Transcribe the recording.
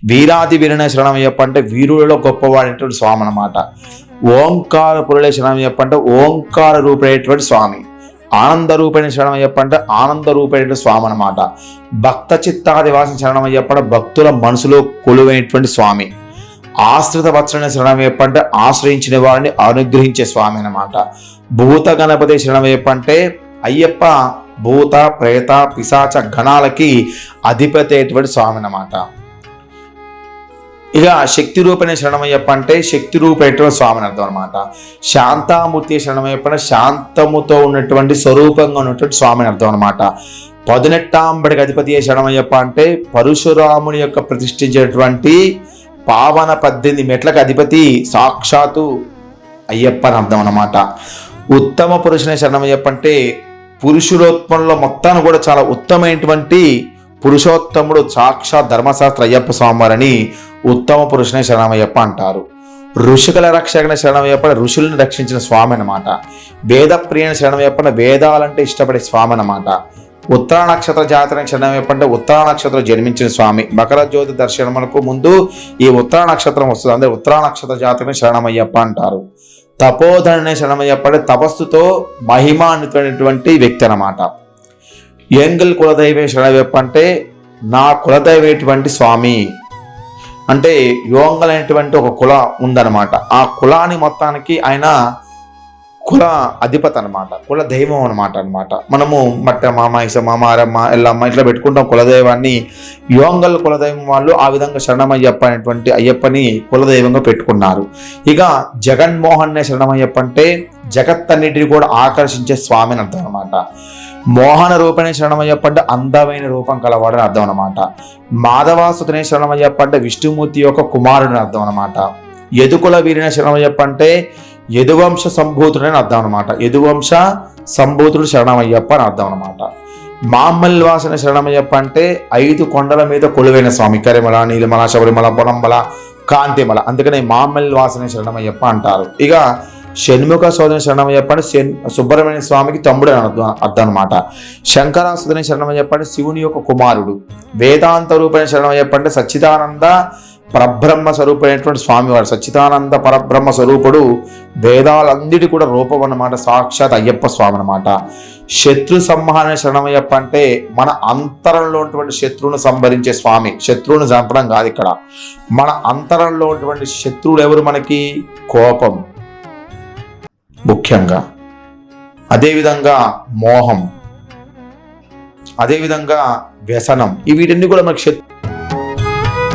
వీరాది వీరనే శరణమయ్యప్ప అంటే వీరులలో గొప్పవాడైనటువంటి స్వామి అన్నమాట. ఓంకార పురులే శరణమయ్యప్ప అంటే ఓంకార రూపైనటువంటి స్వామి. ఆనంద రూపైన శరణమయ్యప్ప అంటే ఆనంద రూపైన స్వామి అన్నమాట. భక్త చిత్తాదివాసం శరణమయ్యప్ప అంటే భక్తుల మనసులో కొలువైనటువంటి స్వామి. ఆశ్రిత వత్సలైన శరణమయ్యప్ప అంటే ఆశ్రయించిన వారిని అనుగ్రహించే స్వామి అన్నమాట. భూత గణపతి శరణమయ్యప్ప అంటే అయ్యప్ప భూత ప్రేత పిశాచ గణాలకి అధిపతి అయినటువంటి స్వామి అన్నమాట. ఇక శక్తి రూపైన శరణమయ్యప్ప అంటే శక్తి రూపైనటువంటి స్వామిని అర్థం అనమాట. శాంతామూర్తి శరణమయ్యప్ప అంటే శాంతముతో ఉన్నటువంటి స్వరూపంగా ఉన్నటువంటి స్వామిని అర్థం అనమాట. 18 అధిపతి శరణమయ్యప్ప అంటే పరశురాముని యొక్క ప్రతిష్ఠించేటువంటి పావన 18 మెట్లకు అధిపతి సాక్షాత్తు అయ్యప్ప అని అర్థం అన్నమాట. ఉత్తమ పురుషుని శరణమయ్యప్ప అంటే పురుషులోత్పంలో మొత్తాన్ని కూడా చాలా ఉత్తమైనటువంటి పురుషోత్తముడు సాక్షాత్ ధర్మశాస్త్ర అయ్యప్ప స్వామివారని ఉత్తమ పురుషుని శరణమయ్యప్ప అంటారు. ఋషికుల రక్షకుని శరణమయ్యప్ప ఋషులను రక్షించిన స్వామి అన్నమాట. వేద ప్రియని శరణమయ్యప్ప వేదాలంటే ఇష్టపడే స్వామి అన్నమాట. ఉత్తర నక్షత్ర జాతర శరణమయ్యప్ప అంటే ఉత్తర నక్షత్రం జన్మించిన స్వామి. మకర జ్యోతి దర్శనములకు ముందు ఈ ఉత్తర నక్షత్రం వస్తుంది, అంటే ఉత్తర నక్షత్ర జాతరని శరణమయ్యప్ప అంటారు. తపోధననే శరణమయ్యప్ప అంటే తపస్సుతో మహిమాన్వితమైనటువంటి వ్యక్తి అన్నమాట. ఎంగల్ కులదైవ శరణమయ్యప్ప అంటే నా కులదైవటువంటి స్వామి అంటే యోంగల్ అనేటువంటి ఒక కుల ఉందన్నమాట. ఆ కులాన్ని మొత్తానికి ఆయన కుల అధిపతి అనమాట, కుల దైవం అనమాట. మనము మట్ట మామ ఇస మామ అరమ్మ ఎల్లమ్మ ఇట్లా పెట్టుకుంటాం కులదైవాన్ని. యోంగల్ కులదైవం వాళ్ళు ఆ విధంగా శరణమయ్యప్ప అనేటువంటి అయ్యప్పని కులదైవంగా పెట్టుకున్నారు. ఇక జగన్మోహన్ శరణమయ్యప్ప అంటే జగత్తన్నిటిని కూడా ఆకర్షించే స్వామిని అర్థం అనమాట. మోహన రూపనే శరణమయ్యప్ప అంటే అందమైన రూపం కలవాడని అర్థం అనమాట. మాధవాసుతనే శరణమయ్యప్ప అంటే విష్ణుమూర్తి యొక్క కుమారుని అర్థం అనమాట. యదుకుల వీరిన శరణమయ్యప్ప అంటే యదువంశ సంభూతుడని అర్థం అనమాట. యదువంశ సంభూతుడు శరణమయ్యప్ప అని అర్థం అనమాట. మామల్వాసన శరణమయ్యప్ప అంటే 5 కొండల మీద కొలువైన స్వామి. కరిమల, నీలిమల, శబరిమల, పొనంబల, కాంతిమల, అందుకనే మామల్వాసన శరణమయ్యప్ప అంటారు. ఇక షణ్ముఖ సోదరి శరణమయ్యప్ప అంటే సుబ్రహ్మణ్య స్వామికి తమ్ముడు అని అర్థం అనమాట. శంకరాసుదని శరణమయ్యప్ప అంటే శివుని యొక్క కుమారుడు. వేదాంత రూపైన శరణమయ్యప్ప అంటే సచ్చిదానంద పరబ్రహ్మ స్వరూపమైనటువంటి స్వామివారు. సచ్చిదానంద పరబ్రహ్మ స్వరూపుడు, వేదాలందరి కూడా రూపం అన్నమాట, సాక్షాత్ అయ్యప్ప స్వామి అన్నమాట. శత్రు సంహారణ శరణమయ్యప్ప అంటే మన అంతరంలో ఉన్నటువంటి శత్రువును సంహరించే స్వామి. శత్రువును చంపడం కాదు ఇక్కడ, మన అంతరంలో ఉన్నటువంటి శత్రువులు ఎవరు మనకి? కోపం ముఖ్యంగా, అదేవిధంగా మోహం, అదేవిధంగా వ్యసనం. వీటన్ని కూడా మనకు